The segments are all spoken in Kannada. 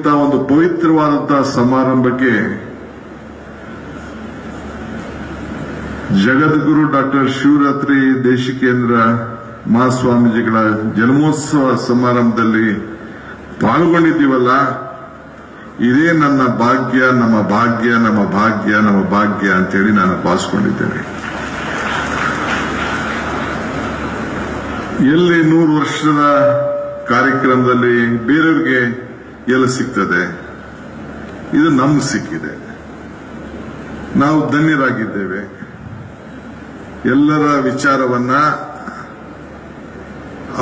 ಇಂಥ ಒಂದು ಪವಿತ್ರವಾದಂತಹ ಸಮಾರಂಭಕ್ಕೆ ಜಗದ್ಗುರು ಡಾಕ್ಟರ್ ಶಿವರಾತ್ರಿ ದೇಶಿಕೇಂದ್ರ ಮಹಾಸ್ವಾಮೀಜಿಗಳ ಜನ್ಮೋತ್ಸವ ಸಮಾರಂಭದಲ್ಲಿ ಪಾಲ್ಗೊಂಡಿದ್ದೀವಲ್ಲ, ಇದೇ ನನ್ನ ಭಾಗ್ಯ, ನಮ್ಮ ಭಾಗ್ಯ, ನಮ್ಮ ಭಾಗ್ಯ, ನಮ್ಮ ಭಾಗ್ಯ ಅಂತೇಳಿ ನಾನು ಭಾವಿಸ್ಕೊಂಡಿದ್ದೇನೆ. ಎಲ್ಲಿ 100 ವರ್ಷದ ಕಾರ್ಯಕ್ರಮದಲ್ಲಿ ಬೇರೆಯವರಿಗೆ ಎಲ್ಲ ಸಿಗ್ತದೆ, ಇದು ನಮ್ಗೆ ಸಿಕ್ಕಿದೆ. ನಾವು ಧನ್ಯರಾಗಿದ್ದೇವೆ. ಎಲ್ಲರ ವಿಚಾರವನ್ನ,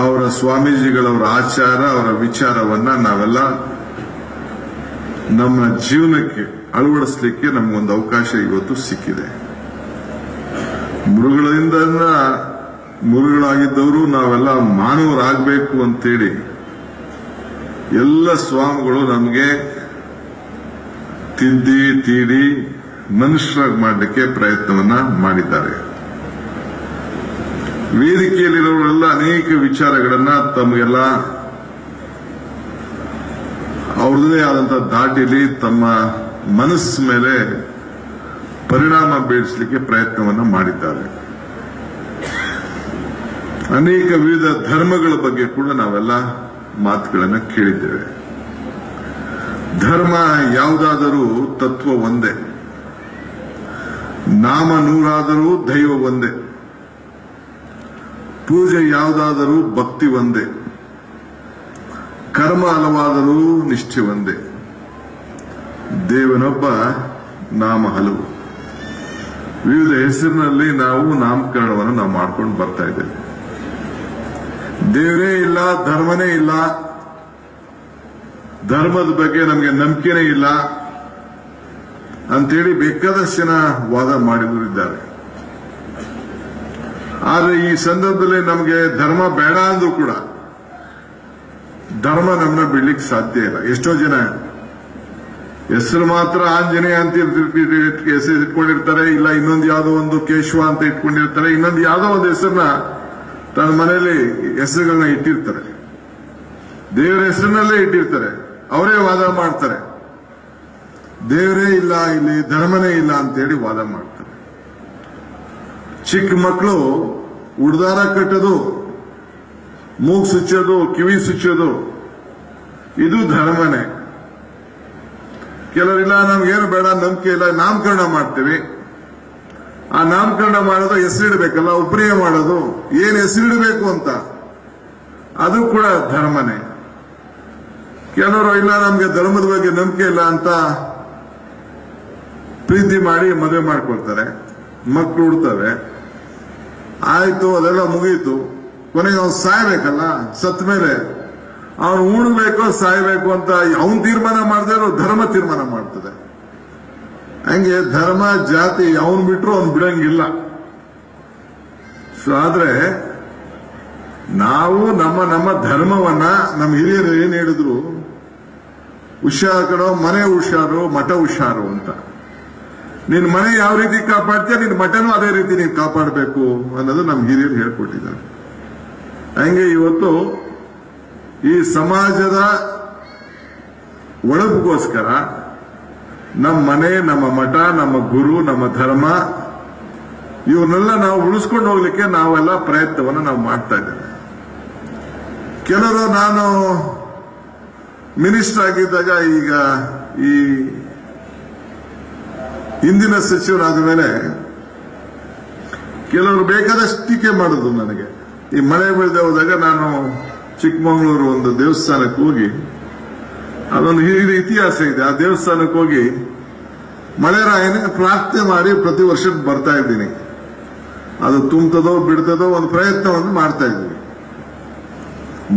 ಅವರ ಸ್ವಾಮೀಜಿಗಳವರ ಆಚಾರ, ಅವರ ವಿಚಾರವನ್ನ ನಾವೆಲ್ಲ ನಮ್ಮ ಜೀವನಕ್ಕೆ ಅಳವಡಿಸಲಿಕ್ಕೆ ನಮಗೊಂದು ಅವಕಾಶ ಇವತ್ತು ಸಿಕ್ಕಿದೆ. ಮುರುಗಳಾಗಿದ್ದವರು ನಾವೆಲ್ಲ ಮಾನವರಾಗಬೇಕು ಅಂತೇಳಿ ಎಲ್ಲ ಸ್ವಾಮಿಗಳು ನಮಗೆ ತಿದ್ದಿ ತೀಡಿ ಮನುಷ್ಯರಾಗಿ ಮಾಡಲಿಕ್ಕೆ ಪ್ರಯತ್ನವನ್ನ ಮಾಡಿದ್ದಾರೆ. ವೇದಿಕೆಯಲ್ಲಿರೋರೆಲ್ಲ ಅನೇಕ ವಿಚಾರಗಳನ್ನ ತಮಗೆಲ್ಲ ಅವ್ರದೇ ಆದಂತಹ ದಾಟಿಲಿ ತಮ್ಮ ಮನಸ್ಸು ಮೇಲೆ ಪರಿಣಾಮ ಬೀರಿಸಲಿಕ್ಕೆ ಪ್ರಯತ್ನವನ್ನ ಮಾಡಿದ್ದಾರೆ. ಅನೇಕ ವಿವಿಧ ಧರ್ಮಗಳ ಬಗ್ಗೆ ಕೂಡ ನಾವೆಲ್ಲ ಮಾತುಗಳನ್ನ ಕೇಳಿದ್ದೇವೆ. ಧರ್ಮ ಯಾವುದಾದರೂ ತತ್ವ ಒಂದೇ, ನಾಮ ನೂರಾದರೂ ದೈವ ಒಂದೇ, ಪೂಜೆ ಯಾವುದಾದರೂ ಭಕ್ತಿ ಒಂದೇ, ಕರ್ಮ ಹಲವಾದರೂ ನಿಷ್ಠೆ ಒಂದೇ, ದೇವನೊಬ್ಬ ನಾಮ ಹಲವು. ವಿವಿಧ ಹೆಸರಿನಲ್ಲಿ ನಾವು ನಾಮಕರಣವನ್ನು ನಾವು ಮಾಡ್ಕೊಂಡು ಬರ್ತಾ ಇದ್ದೇವೆ. ದೇವರೇ ಇಲ್ಲ, ಧರ್ಮನೇ ಇಲ್ಲ, ಧರ್ಮದ ಬಗ್ಗೆ ನಮಗೆ ನಂಬಿಕೆನೇ ಇಲ್ಲ ಅಂತೇಳಿ ಬೇಕಾದಷ್ಟು ಜನ ವಾದ ಮಾಡಿದ್ರು ಇದ್ದಾರೆ. ಆದರೆ ಈ ಸಂದರ್ಭದಲ್ಲಿ ನಮಗೆ ಧರ್ಮ ಬೇಡ ಅಂದ್ರೂ ಕೂಡ ಧರ್ಮ ನಮ್ಮನ್ನ ಬಿಡ್ಲಿಕ್ಕೆ ಸಾಧ್ಯ ಇಲ್ಲ. ಎಷ್ಟೋ ಜನ ಹೆಸರು ಮಾತ್ರ ಆಂಜನೇಯ ಅಂತ ಹೆಸರು ಇಟ್ಕೊಂಡಿರ್ತಾರೆ, ಇಲ್ಲ ಇನ್ನೊಂದು ಯಾವುದೋ ಒಂದು ಕೇಶವ ಅಂತ ಇಟ್ಕೊಂಡಿರ್ತಾರೆ, ಇನ್ನೊಂದು ಯಾವುದೋ ಒಂದು ಹೆಸರನ್ನ ತನ್ನ ಮನೆಯಲ್ಲಿ ಹೆಸರುಗಳನ್ನ ಇಟ್ಟಿರ್ತಾರೆ, ದೇವರ ಹೆಸರಿನಲ್ಲೇ ಇಟ್ಟಿರ್ತಾರೆ. ಅವರೇ ವಾದ ಮಾಡ್ತಾರೆ, ದೇವರೇ ಇಲ್ಲ ಇಲ್ಲಿ, ಧರ್ಮನೇ ಇಲ್ಲ ಅಂತೇಳಿ ವಾದ ಮಾಡ್ತಾರೆ. ಚಿಕ್ಕ ಮಕ್ಕಳು ಉಡ್ದಾರ ಕಟ್ಟೋದು, ಮೂಗು ಸುಚ್ಚೋದು, ಕಿವಿ ಸುಚ್ಚೋದು, ಇದು ಧರ್ಮನೇ. ಕೆಲವರಿಲ್ಲ, ನಮ್ಗೇನು ಬೇಡ, ನಂಬಿಕೆ ಇಲ್ಲ, ನಾಮಕರಣ ಮಾಡ್ತೀವಿ. ಆ ನಾಮಕರಣ ಮಾಡೋದು ಹೆಸರಿಡಬೇಕಲ್ಲ, ಒಬ್ಬರೇ ಮಾಡೋದು, ಏನ್ ಹೆಸರಿಡಬೇಕು ಅಂತ, ಅದು ಕೂಡ ಧರ್ಮನೇ. ಕೆಲವರು ಇಲ್ಲ, ನಮ್ಗೆ ಧರ್ಮದ ಬಗ್ಗೆ ನಂಬಿಕೆ ಇಲ್ಲ ಅಂತ ಪ್ರೀತಿ ಮಾಡಿ ಮದುವೆ ಮಾಡ್ಕೊಳ್ತಾರೆ, ಮಕ್ಕಳು ಹುಡ್ತವೆ, ಆಯ್ತು, ಅದೆಲ್ಲ ಮುಗೀತು. ಕೊನೆಗೆ ಅವ್ನು ಸಾಯ್ಬೇಕಲ್ಲ, ಸತ್ ಮೇಲೆ ಅವನು ಉಣ್ಬೇಕು ಸಾಯ್ಬೇಕು ಅಂತ ಅವನ್ ತೀರ್ಮಾನ ಮಾಡಿದ್ರೆ ಧರ್ಮ ತೀರ್ಮಾನ ಮಾಡ್ತದೆ. ಹಂಗೆ ಧರ್ಮ ಜಾತಿ ಅವನ್ ಬಿಟ್ರು ಅವ್ನು ಬಿಡಂಗಿಲ್ಲ. ಆದ್ರೆ ನಾವು ನಮ್ಮ ಧರ್ಮವನ್ನ ನಮ್ಮ ಹಿರಿಯರು ಏನ್ ಹೇಳಿದ್ರು, ಹುಷಾರು ಕಣೋ, ಮನೆ ಹುಷಾರು, ಮಠ ಹುಷಾರು ಅಂತ. ನಿನ್ ಮನೆ ಯಾವ ರೀತಿ ಕಾಪಾಡ್ತೀಯ, ನಿನ್ ಮಠನೂ ಅದೇ ರೀತಿ ನೀನ್ ಕಾಪಾಡಬೇಕು ಅನ್ನೋದು ನಮ್ಮ ಹಿರಿಯರು ಹೇಳ್ಕೊಟ್ಟಿದ್ದಾರೆ. ಹಂಗೆ ಇವತ್ತು ಈ ಸಮಾಜದ ಒಳಗಿಗೋಸ್ಕರ ನಮ್ಮ ಮನೆ, ನಮ್ಮ ಮಠ, ನಮ್ಮ ಗುರು, ನಮ್ಮ ಧರ್ಮ, ಇವನ್ನೆಲ್ಲ ನಾವು ಉಳಿಸ್ಕೊಂಡು ಹೋಗ್ಲಿಕ್ಕೆ ನಾವೆಲ್ಲ ಪ್ರಯತ್ನವನ್ನು ನಾವು ಮಾಡ್ತಾ ಇದ್ದೇವೆ. ಕೆಲವರು ನಾನು ಮಿನಿಸ್ಟರ್ ಆಗಿದ್ದಾಗ, ಈಗ ಈ ಹಿಂದಿನ ಸಚಿವರಾದ ಮೇಲೆ ಕೆಲವರು ಬೇಕಾದಷ್ಟು ಟೀಕೆ ಮಾಡಿದ್ರು ನನಗೆ. ಈ ಮಳೆ ಬೀಳದೆ ಹೋದಾಗ ನಾನು ಚಿಕ್ಕಮಗಳೂರು ಒಂದು ದೇವಸ್ಥಾನಕ್ಕೆ ಹೋಗಿ, ಅದೊಂದು ಇತಿಹಾಸ ಇದೆ, ಆ ದೇವಸ್ಥಾನಕ್ಕೆ ಹೋಗಿ ಮಳೆರಾಯನ ಪ್ರಾರ್ಥನೆ ಮಾಡಿ ಪ್ರತಿ ವರ್ಷ ಬರ್ತಾ ಇದ್ದೀನಿ. ಅದು ತುಂಬತದೋ ಬಿಡ್ತದೋ ಒಂದು ಪ್ರಯತ್ನವನ್ನು ಮಾಡ್ತಾ ಇದ್ದೀವಿ.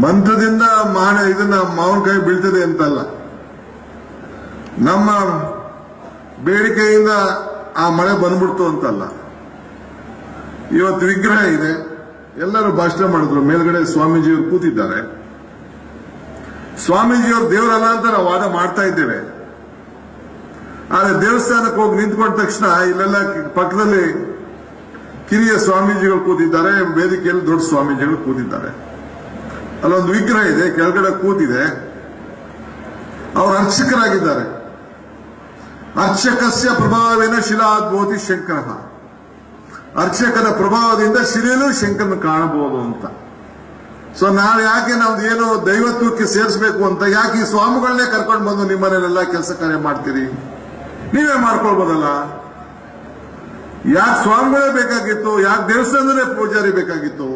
ಮಂತ್ರದಿಂದ ಇದನ್ನ ಮಾವಿನಕಾಯಿ ಬೀಳ್ತದೆ ಅಂತಲ್ಲ, ನಮ್ಮ ಬೇಡಿಕೆಯಿಂದ ಆ ಮಳೆ ಬಂದ್ಬಿಡ್ತು ಅಂತಲ್ಲ. ಇವತ್ತು ವಿಗ್ರಹ ಇದೆ, ಎಲ್ಲರೂ ಭಾಷಣ ಮಾಡಿದ್ರು, ಮೇಲ್ಗಡೆ ಸ್ವಾಮೀಜಿಯವರು ಕೂತಿದ್ದಾರೆ. ಸ್ವಾಮೀಜಿಯವರು ದೇವರಲ್ಲ ಅಂತ ನಾವು ವಾದ ಮಾಡ್ತಾ ಇದ್ದೇವೆ. ಆದ್ರೆ ದೇವಸ್ಥಾನಕ್ಕೆ ಹೋಗಿ ನಿಂತ್ಕೊಂಡ ತಕ್ಷಣ ಇಲ್ಲೆಲ್ಲ ಪಕ್ಕದಲ್ಲಿ ಕಿರಿಯ ಸ್ವಾಮೀಜಿಗಳು ಕೂತಿದ್ದಾರೆ, ವೇದಿಕೆಯಲ್ಲಿ ದೊಡ್ಡ ಸ್ವಾಮೀಜಿಗಳು ಕೂತಿದ್ದಾರೆ. ಅಲ್ಲೊಂದು ವಿಗ್ರಹ ಇದೆ, ಕೆಳಗಡೆ ಕೂತಿದೆ. ಅವರು ಅರ್ಚಕರಾಗಿದ್ದಾರೆ. ಅರ್ಚಕಸ್ಯ ಪ್ರಭಾವೇನ ಶಿಲಾದ್ಭವತಿ ಶಂಕರ. ಅರ್ಚಕನ ಪ್ರಭಾವದಿಂದ ಶಿಲೆಯಲ್ಲೂ ಶಂಕರನ ಕಾಣಬಹುದು ಅಂತ. ಸೊ ನಾಳೆ ಯಾಕೆ ನಾವು ಏನೋ ದೈವತ್ವಕ್ಕೆ ಸೇರಿಸಬೇಕು ಅಂತ ಯಾಕೆ ಈ ಸ್ವಾಮಿಗಳನ್ನೇ ಕರ್ಕೊಂಡು ಬಂದು ನಿಮ್ಮನೇಲೆಲ್ಲ ಕೆಲಸ ಕಾರ್ಯ ಮಾಡ್ತೀರಿ? ನೀವೇ ಮಾಡ್ಕೊಳ್ಬೋದಲ್ಲ. ಯಾಕೆ ಸ್ವಾಮಿಗಳೇ ಬೇಕಾಗಿತ್ತು? ಯಾಕೆ ದೇವಸ್ಥಾನದಲ್ಲೇ ಪೂಜಾರಿ ಬೇಕಾಗಿತ್ತು?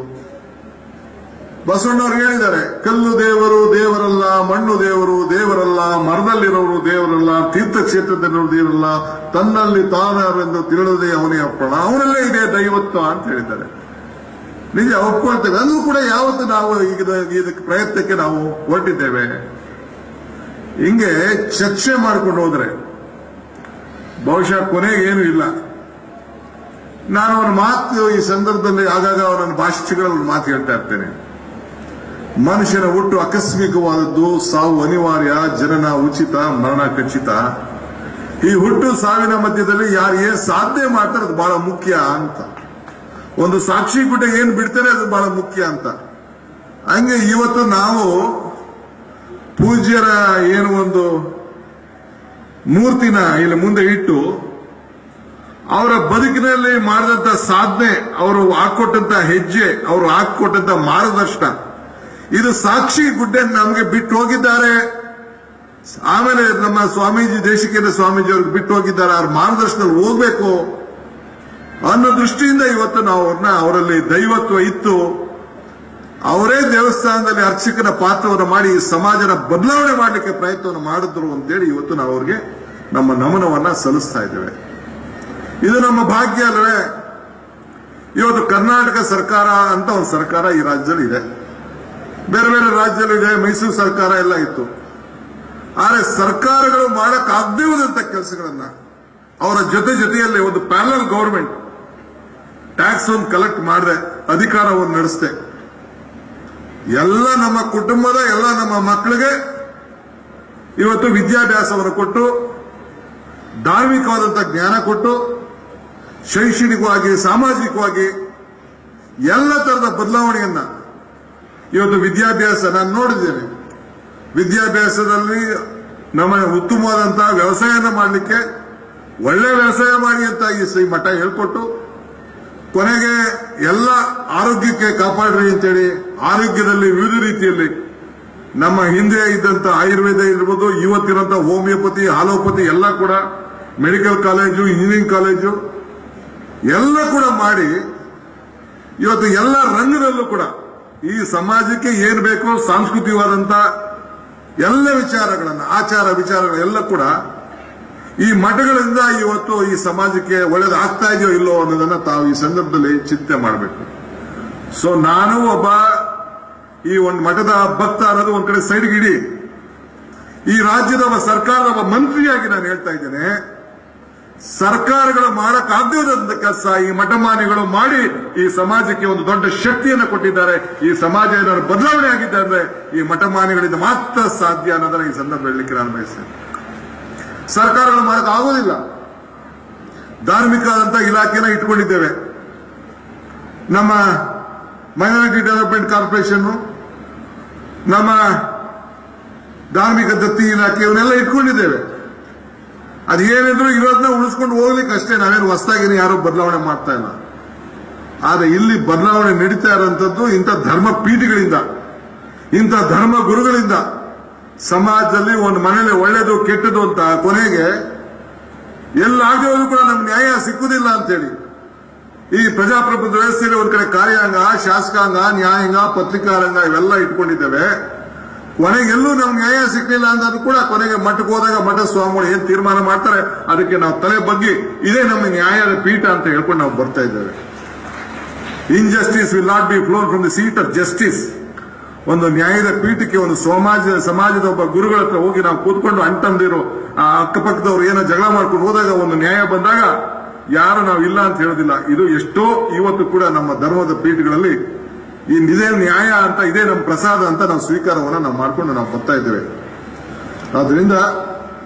ಬಸವಣ್ಣವ್ರು ಹೇಳಿದ್ದಾರೆ, ಕಲ್ಲು ದೇವರು ದೇವರಲ್ಲ, ಮಣ್ಣು ದೇವರು ದೇವರಲ್ಲ, ಮರದಲ್ಲಿರೋರು ದೇವರಲ್ಲ, ತೀರ್ಥಕ್ಷೇತ್ರದಲ್ಲಿರೋರು ದೇವರಲ್ಲ, ತನ್ನಲ್ಲಿ ತಾನಾರೆಂದು ತಿಳಿದೇ ಅವನೇ ಅಪ್ಪಣ, ಅವನಲ್ಲೇ ಇದೆ ದೈವತ್ವ ಅಂತ ಹೇಳಿದ್ದಾರೆ. ನಿಜ ಒಪ್ಕೊಳ್ತೇವೆ. ಅದು ಕೂಡ ಯಾವತ್ತು ನಾವು ಇದಕ್ಕೆ ಪ್ರಯತ್ನಕ್ಕೆ ನಾವು ಹೊರಟಿದ್ದೇವೆ. ಹಿಂಗೆ ಚರ್ಚೆ ಮಾಡ್ಕೊಂಡು ಹೋದ್ರೆ ಬಹುಶಃ ಕೊನೆಗೆ ಏನು ಇಲ್ಲ. ನಾನು ಅವನ ಮಾತು ಈ ಸಂದರ್ಭದಲ್ಲಿ ಆಗಾಗ ಅವನ ಭಾಷೆಗಳಲ್ಲಿ ಮಾತು ಹೇಳ್ತಾ ಇರ್ತೇನೆ. ಮನುಷ್ಯನ ಹುಟ್ಟು ಆಕಸ್ಮಿಕವಾದದ್ದು, ಸಾವು ಅನಿವಾರ್ಯ, ಜನನ ಉಚಿತ, ಮರಣ ಖಚಿತ. ಈ ಹುಟ್ಟು ಸಾವಿನ ಮಧ್ಯದಲ್ಲಿ ಯಾರು ಏನ್ ಸಾಧನೆ ಮಾಡ್ತಾರೆ ಅದು ಬಹಳ ಮುಖ್ಯ ಅಂತ. ಒಂದು ಸಾಕ್ಷಿ ಗುಡ್ಡ ಏನ್ ಬಿಡ್ತಾರೆ ಅದು ಬಹಳ ಮುಖ್ಯ ಅಂತ. ಹಂಗೆ ಇವತ್ತು ನಾವು ಪೂಜ್ಯರ ಏನು ಒಂದು ಮೂರ್ತಿನ ಇಲ್ಲಿ ಮುಂದೆ ಇಟ್ಟು ಅವರ ಬದುಕಿನಲ್ಲಿ ಮಾಡಿದಂತ ಸಾಧನೆ, ಅವರು ಹಾಕೊಟ್ಟಂತ ಹೆಜ್ಜೆ, ಅವರು ಹಾಕೊಟ್ಟಂತ ಮಾರ್ಗದರ್ಶನ, ಇದು ಸಾಕ್ಷಿ ಗುಡ್ಡೆ ನಮಗೆ ಬಿಟ್ಟು ಹೋಗಿದ್ದಾರೆ. ಆಮೇಲೆ ನಮ್ಮ ಸ್ವಾಮೀಜಿ, ದೇಶಿಕೇಂದ್ರ ಸ್ವಾಮೀಜಿ ಅವ್ರಿಗೆ ಬಿಟ್ಟು ಹೋಗಿದ್ದಾರೆ. ಅವ್ರ ಮಾರ್ಗದರ್ಶನದಲ್ಲಿ ಹೋಗ್ಬೇಕು ಅನ್ನೋ ದೃಷ್ಟಿಯಿಂದ ಇವತ್ತು ನಾವು ಅವರಲ್ಲಿ ದೈವತ್ವ ಇತ್ತು. ಅವರೇ ದೇವಸ್ಥಾನದಲ್ಲಿ ಅರ್ಚಕನ ಪಾತ್ರವನ್ನು ಮಾಡಿ ಸಮಾಜನ ಬದಲಾವಣೆ ಮಾಡಲಿಕ್ಕೆ ಪ್ರಯತ್ನವನ್ನು ಮಾಡಿದ್ರು ಅಂತೇಳಿ ಇವತ್ತು ನಾವು ಅವ್ರಿಗೆ ನಮ್ಮ ನಮನವನ್ನ ಸಲ್ಲಿಸ್ತಾ ಇದ್ದೇವೆ. ಇದು ನಮ್ಮ ಭಾಗ್ಯ ಅಲ್ಲವೇ? ಇವತ್ತು ಕರ್ನಾಟಕ ಸರ್ಕಾರ ಅಂತ ಒಂದು ಸರ್ಕಾರ ಈ ರಾಜ್ಯದಲ್ಲಿ ಇದೆ, ಬೇರೆ ಬೇರೆ ರಾಜ್ಯದಲ್ಲಿ ಇದೆ, ಮೈಸೂರು ಸರ್ಕಾರ ಎಲ್ಲ ಇತ್ತು. ಆದರೆ ಸರ್ಕಾರಗಳು ಮಾಡಕ್ಕಾಗದೇ ಹೋದಂತ ಕೆಲಸಗಳನ್ನ ಅವರ ಜೊತೆಯಲ್ಲಿ ಒಂದು ಪ್ಯಾರಲಲ್ ಗವರ್ಮೆಂಟ್ ಟ್ಯಾಕ್ಸ್ ಒಂದು ಕಲೆಕ್ಟ್ ಮಾಡಿದೆ, ಅಧಿಕಾರವನ್ನು ನಡೆಸಿದೆ. ಎಲ್ಲ ನಮ್ಮ ಕುಟುಂಬದ ಎಲ್ಲ ನಮ್ಮ ಮಕ್ಕಳಿಗೆ ಇವತ್ತು ವಿದ್ಯಾಭ್ಯಾಸವನ್ನು ಕೊಟ್ಟು, ಧಾರ್ಮಿಕವಾದಂತಹ ಜ್ಞಾನ ಕೊಟ್ಟು, ಶೈಕ್ಷಣಿಕವಾಗಿ ಸಾಮಾಜಿಕವಾಗಿ ಎಲ್ಲ ತರದ ಬದಲಾವಣೆಯನ್ನ ಇವತ್ತು ವಿದ್ಯಾಭ್ಯಾಸ ನಾನು ನೋಡಿದ್ದೇನೆ. ವಿದ್ಯಾಭ್ಯಾಸದಲ್ಲಿ ನಮ್ಮ ಉತ್ತಮವಾದಂತಹ ವ್ಯವಸಾಯನ ಮಾಡಲಿಕ್ಕೆ ಒಳ್ಳೆ ವ್ಯವಸಾಯ ಮಾಡಿ ಅಂತ ಈ ಮಠ ಹೇಳ್ಕೊಟ್ಟು, ಕೊನೆಗೆ ಎಲ್ಲ ಆರೋಗ್ಯಕ್ಕೆ ಕಾಪಾಡ್ರಿ ಅಂತೇಳಿ ಆರೋಗ್ಯದಲ್ಲಿ ವಿವಿಧ ರೀತಿಯಲ್ಲಿ ನಮ್ಮ ಹಿಂದೆ ಇದ್ದಂತ ಆಯುರ್ವೇದ ಇರ್ಬೋದು, ಇವತ್ತಿರಂತ ಹೋಮಿಯೋಪತಿ, ಆಲೋಪತಿ ಎಲ್ಲ ಕೂಡ, ಮೆಡಿಕಲ್ ಕಾಲೇಜು, ಇಂಜಿನಿಯರಿಂಗ್ ಕಾಲೇಜು ಎಲ್ಲ ಕೂಡ ಮಾಡಿ ಇವತ್ತು ಎಲ್ಲ ರಂಗದಲ್ಲೂ ಕೂಡ ಈ ಸಮಾಜಕ್ಕೆ ಏನ್ ಬೇಕೋ ಸಾಂಸ್ಕೃತಿಕವಾದಂತ ಎಲ್ಲ ವಿಚಾರಗಳನ್ನ, ಆಚಾರ ವಿಚಾರಗಳೆಲ್ಲ ಕೂಡ ಈ ಮಠಗಳಿಂದ ಇವತ್ತು ಈ ಸಮಾಜಕ್ಕೆ ಒಳ್ಳೇದು ಆಗ್ತಾ ಇದೆಯೋ ಇಲ್ಲೋ ಅನ್ನೋದನ್ನ ತಾವು ಈ ಸಂದರ್ಭದಲ್ಲಿ ಚಿಂತೆ ಮಾಡಬೇಕು. ಸೊ ನಾನು ಒಬ್ಬ ಈ ಒಂದು ಮಠದ ಭಕ್ತ ಅನ್ನೋದು ಒಂದ್ ಕಡೆ ಸೈಡ್ಗೆ ಇಡಿ. ಈ ರಾಜ್ಯದ ಒಬ್ಬ ಸರ್ಕಾರದ ಒಬ್ಬ ಮಂತ್ರಿಯಾಗಿ ನಾನು ಹೇಳ್ತಾ ಇದ್ದೇನೆ, ಸರ್ಕಾರಗಳು ಮಾಡಕ್ಕಾಗದೇ ಇರೋದಂತ ಕೆಲಸ ಈ ಮಠಮಾನಿಗಳು ಮಾಡಿ ಈ ಸಮಾಜಕ್ಕೆ ಒಂದು ದೊಡ್ಡ ಶಕ್ತಿಯನ್ನು ಕೊಟ್ಟಿದ್ದಾರೆ. ಈ ಸಮಾಜ ಏನಾದ್ರು ಬದಲಾವಣೆ ಆಗಿದ್ದೆ ಅಂದ್ರೆ ಈ ಮಠಮಾನಿಗಳಿಂದ ಮಾತ್ರ ಸಾಧ್ಯ ಅನ್ನೋದನ್ನ ಈ ಸಂದರ್ಭ ಹೇಳಲಿಕ್ಕೆ ನಾನು ಬಯಸ್ತೇನೆ. ಸರ್ಕಾರಗಳು ಮಾಡಕ್ ಆಗೋದಿಲ್ಲ. ಧಾರ್ಮಿಕವಾದಂತಹ ಇಲಾಖೆನ ಇಟ್ಕೊಂಡಿದ್ದೇವೆ. ನಮ್ಮ ಮೈನಾರಿಟಿ ಡೆವಲಪ್ಮೆಂಟ್ ಕಾರ್ಪೊರೇಷನ್, ನಮ್ಮ ಧಾರ್ಮಿಕ ದತ್ತಿ ಇಲಾಖೆ ಇವನ್ನೆಲ್ಲ ಇಟ್ಕೊಂಡಿದ್ದೇವೆ. ಅದೇನಿದ್ರು ಇರೋದನ್ನ ಉಳಿಸ್ಕೊಂಡು ಹೋಗ್ಲಿಕ್ಕೆ ಅಷ್ಟೇ. ನಾವೇನು ಹೊಸದಾಗಿ ಯಾರು ಬದಲಾವಣೆ ಮಾಡ್ತಾ ಇಲ್ಲ. ಆದ್ರೆ ಇಲ್ಲಿ ಬದಲಾವಣೆ ನಡೀತಾ ಇರುವಂತದ್ದು ಇಂಥ ಧರ್ಮ ಪೀಠಗಳಿಂದ, ಇಂಥ ಧರ್ಮ ಗುರುಗಳಿಂದ. ಸಮಾಜದಲ್ಲಿ ಒಂದು ಮನೇಲಿ ಒಳ್ಳೇದು ಕೆಟ್ಟದು ಅಂತ ಕೊನೆಗೆ ಎಲ್ಲಾಗಿರೋದು ಕೂಡ ನಮ್ಗೆ ನ್ಯಾಯ ಸಿಕ್ಕುದಿಲ್ಲ ಅಂತೇಳಿ ಈ ಪ್ರಜಾಪ್ರಭುತ್ವ ವ್ಯವಸ್ಥೆಯಲ್ಲಿ ಒಂದ್ ಕಡೆ ಕಾರ್ಯಾಂಗ, ಶಾಸಕಾಂಗ, ನ್ಯಾಯಾಂಗ, ಪತ್ರಿಕಾರಂಗ ಇವೆಲ್ಲ ಇಟ್ಕೊಂಡಿದ್ದೇವೆ. ಕೊನೆಗೆಲ್ಲೂ ನಮ್ಗೆ ನ್ಯಾಯ ಸಿಕ್ಕಲಿಲ್ಲ ಅಂದ್ರೂ ಕೂಡ ಕೊನೆಗೆ ಮಠಕ್ಕೆ ಹೋದಾಗ ಮಠ ಸ್ವಾಮಿಗಳು ಏನ್ ತೀರ್ಮಾನ ಮಾಡ್ತಾರೆ ಅದಕ್ಕೆ ನಾವು ತಲೆ ಬಗ್ಗಿ ಇದೇ ನಮ್ಮ ನ್ಯಾಯದ ಪೀಠ ಅಂತ ಹೇಳ್ಕೊಂಡು ನಾವು ಬರ್ತಾ ಇದ್ದೇವೆ. Injustice will not be ಫ್ಲೋನ್ from the seat of justice. ಒಂದು ನ್ಯಾಯದ ಪೀಠಕ್ಕೆ ಒಂದು ಸಮಾಜದ ಒಬ್ಬ ಗುರುಗಳ ಹತ್ರ ಹೋಗಿ ನಾವು ಕೂತ್ಕೊಂಡು ಅಂಟಂದಿರೋ ಆ ಅಕ್ಕಪಕ್ಕದವ್ರು ಏನೋ ಜಗಳ ಮಾಡ್ಕೊಂಡು ಹೋದಾಗ ಒಂದು ನ್ಯಾಯ ಬಂದಾಗ ಯಾರು ನಾವು ಇಲ್ಲ ಅಂತ ಹೇಳೋದಿಲ್ಲ. ಇದು ಎಷ್ಟೋ ಇವತ್ತು ಕೂಡ ನಮ್ಮ ಧರ್ಮದ ಪೀಠಗಳಲ್ಲಿ ಇದೇ ನ್ಯಾಯ ಅಂತ, ಇದೇ ನಮ್ಮ ಪ್ರಸಾದ ಅಂತ ನಾವು ಸ್ವೀಕಾರವನ್ನ ನಾವು ಮಾಡ್ಕೊಂಡು ನಾವು ಬರ್ತಾ ಇದ್ದೇವೆ. ಆದ್ರಿಂದ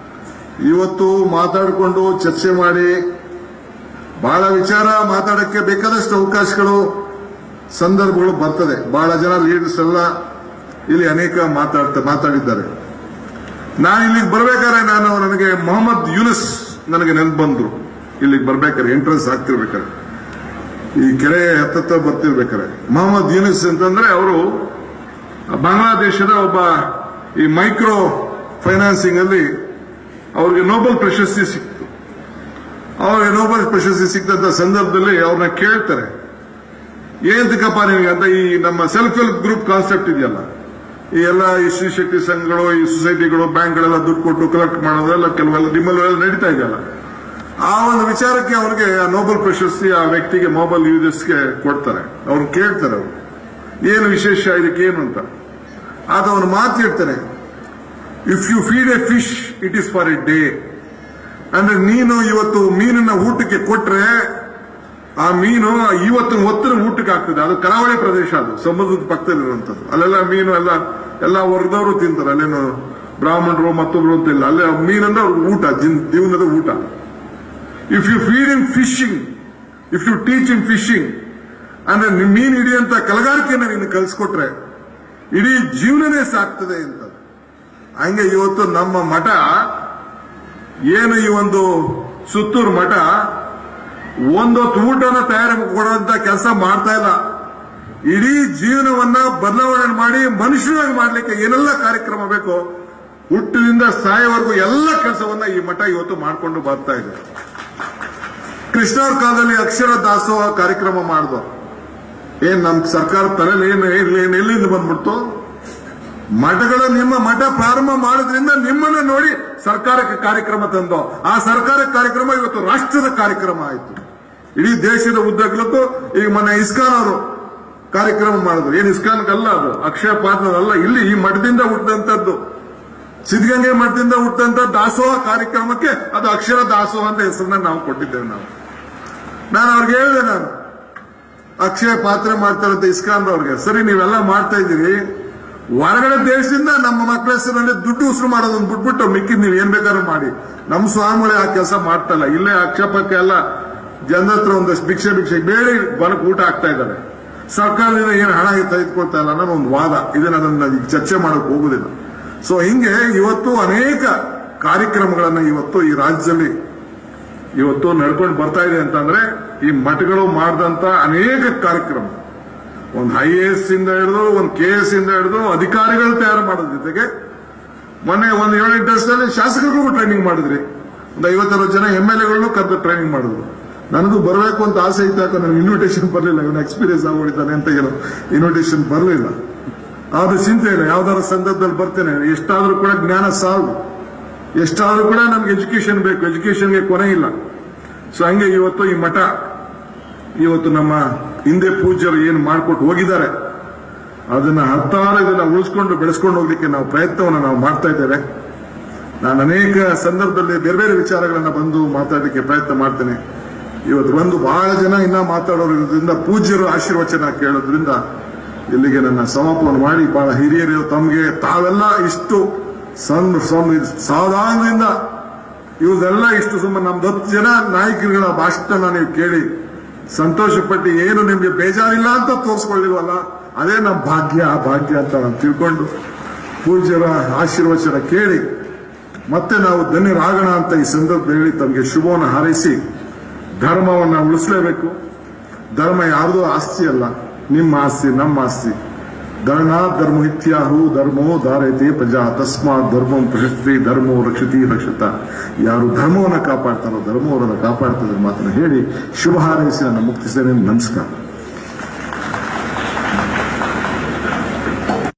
ಇವತ್ತು ಮಾತಾಡಿಕೊಂಡು ಚರ್ಚೆ ಮಾಡಿ ಬಹಳ ವಿಚಾರ ಮಾತಾಡಕ್ಕೆ ಬೇಕಾದಷ್ಟು ಅವಕಾಶಗಳು, ಸಂದರ್ಭಗಳು ಬರ್ತದೆ. ಬಹಳ ಜನ ಲೀಡರ್ಸ್ ಎಲ್ಲ ಇಲ್ಲಿ ಅನೇಕ ಮಾತಾಡಿದ್ದಾರೆ. ನಾನು ಇಲ್ಲಿಗೆ ಬರ್ಬೇಕಾದ್ರೆ ನನಗೆ ಮೊಹಮ್ಮದ್ ಯೂನಿಸ್ ನನಗೆ ನೆನಪು ಬಂದ್ರು. ಇಲ್ಲಿಗೆ ಬರ್ಬೇಕಾದ್ರೆ ಎಂಟ್ರೆನ್ಸ್ ಆಗ್ತಿರ್ಬೇಕಾರೆ ಈ ಕೆರೆ ಹತ್ತ ಬರ್ತಿರ್ಬೇಕಾರೆ ಮೊಹಮ್ಮದ್ ಯೂನಿಸ್ ಅಂತಂದ್ರೆ ಅವರು ಬಾಂಗ್ಲಾದೇಶದ ಒಬ್ಬ ಈ ಮೈಕ್ರೋ ಫೈನಾನ್ಸಿಂಗ್ ಅಲ್ಲಿ ಅವ್ರಿಗೆ ನೋಬೆಲ್ ಪ್ರಶಸ್ತಿ ಸಿಕ್ತು. ಅವ್ರಿಗೆ ನೋಬೆಲ್ ಪ್ರಶಸ್ತಿ ಸಿಕ್ತಂತ ಸಂದರ್ಭದಲ್ಲಿ ಅವ್ರನ್ನ ಕೇಳ್ತಾರೆ, ಏನಕ್ಕಪ್ಪ ನಿನಗೆ ಅಂತ. ಈ ನಮ್ಮ ಸೆಲ್ಫ್ ಹೆಲ್ಪ್ ಗ್ರೂಪ್ ಕಾನ್ಸೆಪ್ಟ್ ಇದೆಯಲ್ಲ, ಈ ಎಲ್ಲ ಈ ಶ್ರೀ ಶಕ್ತಿ ಸಂಘಗಳು, ಈ ಸೊಸೈಟಿಗಳು, ಬ್ಯಾಂಕ್ಗಳೆಲ್ಲ ದುಡ್ಡು ಕೊಟ್ಟು ಕಲೆಕ್ಟ್ ಮಾಡೋದೆಲ್ಲ ಕೆಲವೆಲ್ಲ ನಿಮ್ಮಲ್ಲೆಲ್ಲ ನಡೀತಾ ಇದೆಯಲ್ಲ, ಆ ಒಂದು ವಿಚಾರಕ್ಕೆ ಅವ್ರಿಗೆ ಆ ನೋಬೆಲ್ ಪ್ರಶಸ್ತಿ ಆ ವ್ಯಕ್ತಿಗೆ ಮೊಬೈಲ್ ಯೂಸರ್ಸ್ಗೆ ಕೊಡ್ತಾರೆ. ಅವ್ರು ಕೇಳ್ತಾರೆ, ಅವರು ಏನು ವಿಶೇಷ ಇದಕ್ಕೆ ಏನು ಅಂತ. ಆತ ಅವನು ಮಾತು ಹೇಳ್ತಾನೆ, if you feed a fish it is for a day. ಅಂದ್ರೆ ನೀನು ಇವತ್ತು ಮೀನನ್ನ ಊಟಕ್ಕೆ ಕೊಟ್ರೆ ಆ ಮೀನು ಇವತ್ತಿನ ಹೊತ್ತಿನ ಊಟಕ್ಕೆ ಆಗ್ತದೆ. ಅದು ಕರಾವಳಿ ಪ್ರದೇಶ, ಅದು ಸಮುದ್ರದ ಪಕ್ಕದಲ್ಲಿರುವಂತದ್ದು. ಅಲ್ಲೆಲ್ಲ ಮೀನು ಎಲ್ಲ ವರ್ಗದವರು ತಿಂತಾರೆ, ಅಲ್ಲೇನು ಬ್ರಾಹ್ಮಣರು ಮತ್ತೊಬ್ರು ಅಂತ ಇಲ್ಲ. ಅಲ್ಲೇ ಮೀನಂದ್ರೆ ಅವ್ರಿಗೆ ಊಟ, ಜೀವನದ ಊಟ. If you feed in fishing, if you teach in fishing, ಅಂದ್ರೆ ಮೀನು ಹಿಡಿಯಂತ ಕಲಗಾರಿಕೆಯನ್ನು ನೀನು ಕಲಿಸ್ಕೊಟ್ರೆ ಇಡೀ ಜೀವನನೇ ಸಾಕ್ತದೆ ಅಂತ. ಹಂಗೆ ಇವತ್ತು ನಮ್ಮ ಮಠ ಏನು, ಈ ಒಂದು ಸುತ್ತೂರು ಮಠ ಒಂದೊತ್ತು ಊಟನ ತಯಾರು ಕೊಡುವಂತ ಕೆಲಸ ಮಾಡ್ತಾ ಇಲ್ಲ. ಇಡೀ ಜೀವನವನ್ನ ಬದಲಾವಣೆ ಮಾಡಿ ಮನುಷ್ಯನಾಗಿ ಮಾಡ್ಲಿಕ್ಕೆ ಏನೆಲ್ಲ ಕಾರ್ಯಕ್ರಮ ಬೇಕೋ ಹುಟ್ಟಿನಿಂದ ಸಾಯವರೆಗೂ ಎಲ್ಲ ಕೆಲಸವನ್ನ ಈ ಮಠ ಇವತ್ತು ಮಾಡ್ಕೊಂಡು ಬರ್ತಾ ಇದೆ. ಕೃಷ್ಣವ್ರ ಕಾಲದಲ್ಲಿ ಅಕ್ಷರ ದಾಸೋಹ ಕಾರ್ಯಕ್ರಮ ಮಾಡಿದ್ರು. ಏನ್ ನಮ್ ಸರ್ಕಾರ ತಲೆಯಲ್ಲಿ ಏನು ಎಲ್ಲಿಂದ ಬಂದ್ಬಿಡ್ತು? ಮಠಗಳು, ನಿಮ್ಮ ಮಠ ಪ್ರಾರಂಭ ಮಾಡೋದ್ರಿಂದ ನಿಮ್ಮನ್ನ ನೋಡಿ ಸರ್ಕಾರಕ್ಕೆ ಕಾರ್ಯಕ್ರಮ ತಂದು, ಆ ಸರ್ಕಾರಕ್ಕೆ ಕಾರ್ಯಕ್ರಮ ಇವತ್ತು ರಾಷ್ಟ್ರದ ಕಾರ್ಯಕ್ರಮ ಆಯಿತು. ಇಡೀ ದೇಶದ ಉದ್ದಗಲಕ್ಕೂ ಈಗ ಮೊನ್ನೆ ಇಸ್ಕಾನ್ ಅವರು ಕಾರ್ಯಕ್ರಮ ಮಾಡಿದ್ರು. ಏನ್ ಇಸ್ಕಾನ್ಗಲ್ಲ, ಅದು ಅಕ್ಷಯ ಪಾತ್ರದಲ್ಲ, ಇಲ್ಲಿ ಈ ಮಠದಿಂದ ಹುಟ್ಟಿದಂತದ್ದು, ಸಿದ್ಧಗಂಗೆ ಮಠದಿಂದ ಹುಟ್ಟಿದಂತ ದಾಸೋಹ ಕಾರ್ಯಕ್ರಮಕ್ಕೆ ಅದು ಅಕ್ಷರ ದಾಸೋಹ ಅಂತ ಹೆಸರನ್ನ ನಾವು ಕೊಟ್ಟಿದ್ದೇವೆ. ನಾನು ಅವ್ರಿಗೆ ಹೇಳಿದೆ, ನಾನು ಅಕ್ಷಯ ಪಾತ್ರ ಮಾಡ್ತಾರಂತ ಇಸ್ಕಾನ್ ಅವ್ರಿಗೆ, ಸರಿ ನೀವೆಲ್ಲ ಮಾಡ್ತಾ ಇದ್ದೀರಿ, ಹೊರಗಡೆ ದೇಶದಿಂದ ನಮ್ಮ ಮಕ್ಕಳ ಹೆಸರಲ್ಲಿ ದುಡ್ಡು ಉಸಿರು ಮಾಡೋದನ್ನ ಬಿಟ್ಬಿಟ್ಟು ಮಿಕ್ಕಿದ್ ನೀವು ಏನ್ ಬೇಕಾದ್ರೂ ಮಾಡಿ. ನಮ್ಮ ಸ್ವಾಮಿಗಳೇ ಆ ಕೆಲಸ ಮಾಡ್ತಲ್ಲ, ಇಲ್ಲೇ ಅಕ್ಷಪಕ್ಕೆ ಎಲ್ಲ ಜನರ ಹತ್ರ ಒಂದಷ್ಟು ಭಿಕ್ಷೆ ಬೇಡಿ ಬಲಕ್ಕೆ ಊಟ ಆಗ್ತಾ ಇದ್ದಾರೆ. ಸರ್ಕಾರದಿಂದ ಏನು ಹಣ ತೆಗೆದುಕೊಳ್ತಾ ಇಲ್ಲ ಅನ್ನೋ ಒಂದು ವಾದ. ಇದನ್ನ ಅದನ್ನ ಈಗ ಚರ್ಚೆ ಮಾಡಕ್ ಹೋಗುದಿಲ್ಲ. ಸೊ ಹಿಂಗೆ ಇವತ್ತು ಅನೇಕ ಕಾರ್ಯಕ್ರಮಗಳನ್ನ ಇವತ್ತು ಈ ರಾಜ್ಯದಲ್ಲಿ ಇವತ್ತು ನಡ್ಕೊಂಡು ಬರ್ತಾ ಇದೆ ಅಂತಂದ್ರೆ ಈ ಮಠಗಳು ಮಾಡಿದಂತ ಅನೇಕ ಕಾರ್ಯಕ್ರಮ, ಒಂದು IAS ಇಂದ ಹಿಡಿದು ಒಂದು KS ಇಂದ ಹಿಡಿದು ಅಧಿಕಾರಿಗಳು ತಯಾರು ಮಾಡೋದ್ರ ಜೊತೆಗೆ ಮೊನ್ನೆ ಒಂದು 7-8 ವರ್ಷದಲ್ಲಿ ಶಾಸಕರಿಗೂ ಟ್ರೈನಿಂಗ್ ಮಾಡಿದ್ರಿ. ಒಂದು 50 ಜನ MLAಗಳನ್ನು ಕರೆದು ಟ್ರೈನಿಂಗ್ ಮಾಡಿದ್ರು. ನನಗೂ ಬರಬೇಕು ಅಂತ ಆಸೆ ಇತ್ತು, ಯಾಕೆ ನನಗೆ ಇನ್ವಿಟೇಷನ್ ಬರಲಿಲ್ಲ. ಇವನು ಎಕ್ಸ್ಪೀರಿಯನ್ಸ್ ಆಗ್ಬಿಟ್ಟಿದ್ದಾನೆ ಅಂತ ಏನೋ ಇನ್ವಿಟೇಷನ್ ಬರಲಿಲ್ಲ. ಆದ್ರೂ ಚಿಂತೆ ಇಲ್ಲ, ಯಾವ್ದಾದ್ರು ಸಂದರ್ಭದಲ್ಲಿ ಬರ್ತೇನೆ. ಎಷ್ಟಾದ್ರೂ ಕೂಡ ಜ್ಞಾನ ಸಾಲದು, ಎಷ್ಟಾದ್ರೂ ಕೂಡ ನಮ್ಗೆ ಎಜುಕೇಶನ್ ಬೇಕು, ಎಜುಕೇಶನ್ಗೆ ಕೊನೆ ಇಲ್ಲ. ಸೊ ಹಂಗೆ ಇವತ್ತು ಈ ಮಠ ಇವತ್ತು ನಮ್ಮ ಹಿಂದೆ ಪೂಜ್ಯರು ಏನು ಮಾಡಿಕೊಟ್ಟು ಹೋಗಿದ್ದಾರೆ ಅದನ್ನ ಇದನ್ನ ಉಳಿಸ್ಕೊಂಡು ಬೆಳೆಸ್ಕೊಂಡು ಹೋಗ್ಲಿಕ್ಕೆ ನಾವು ಪ್ರಯತ್ನವನ್ನು ನಾವು ಮಾಡ್ತಾ ಇದ್ದೇವೆ. ನಾನು ಅನೇಕ ಸಂದರ್ಭದಲ್ಲಿ ಬೇರೆ ಬೇರೆ ವಿಚಾರಗಳನ್ನ ಬಂದು ಮಾತಾಡಲಿಕ್ಕೆ ಪ್ರಯತ್ನ ಮಾಡ್ತೇನೆ. ಇವತ್ತು ಬಂದು ಬಹಳ ಜನ ಇನ್ನ ಮಾತಾಡೋದ್ರಿಂದ, ಪೂಜ್ಯರು ಆಶೀರ್ವಚನ ಕೇಳೋದ್ರಿಂದ ಇಲ್ಲಿಗೆ ನನ್ನ ಸಮಾಪನ ಮಾಡಿ, ಬಹಳ ಹಿರಿಯರು ತಮಗೆ ತಾವೆಲ್ಲ ಇಷ್ಟು ಸಾವಧಾನದಿಂದ ಇವ್ರದೆಲ್ಲ ಇಷ್ಟು ಸುಮ್ಮನೆ ನಮ್ದು 10 ಜನ ನಾಯಕರುಗಳ ಭಾಷಣ ನೀವು ಕೇಳಿ ಸಂತೋಷಪಟ್ಟು ಏನು ನಿಮ್ಗೆ ಬೇಜಾರಿಲ್ಲ ಅಂತ ತೋರಿಸ್ಕೊಳ್ಳಿಲ್ವಲ್ಲ, ಅದೇ ನಮ್ಮ ಭಾಗ್ಯ ಅಂತ ನಾನು ತಿಳ್ಕೊಂಡು ಪೂಜ್ಯರ ಆಶೀರ್ವಚನ ಕೇಳಿ ಮತ್ತೆ ನಾವು ಧನ್ಯರಾಗೋಣ ಅಂತ ಈ ಸಂದರ್ಭದಲ್ಲಿ ತಮಗೆ ಶುಭವನ್ನು ಹಾರೈಸಿ, ಧರ್ಮವನ್ನ ಉಳಿಸಲೇಬೇಕು. ಧರ್ಮ ಯಾರ್ದೋ ಆಸ್ತಿ ಅಲ್ಲ, ನಿಮ್ಮ ಆಸ್ತಿ, ನಮ್ಮ ಆಸ್ತಿ. ಧರ್ಮ ಇತ್ಯಾಹು ಧರ್ಮೋ ಧಾರಯತೆ ಪ್ರಜಾ ತಸ್ಮಾತ್ ಧರ್ಮಂ ಪ್ರಶಸ್ತಿ ಧರ್ಮೋ ರಕ್ಷತಿ ರಕ್ಷತ. ಯಾರು ಧರ್ಮವನ್ನು ಕಾಪಾಡ್ತಾರೋ ಧರ್ಮವರನ್ನು ಕಾಪಾಡ್ತದೆ ಮಾತನ್ನು ಹೇಳಿ ಶುಭ ಹಾರೈಸಿ ನನ್ನ ಮುಕ್ತಿಸ್ತೇನೆ. ನಮಸ್ಕಾರ.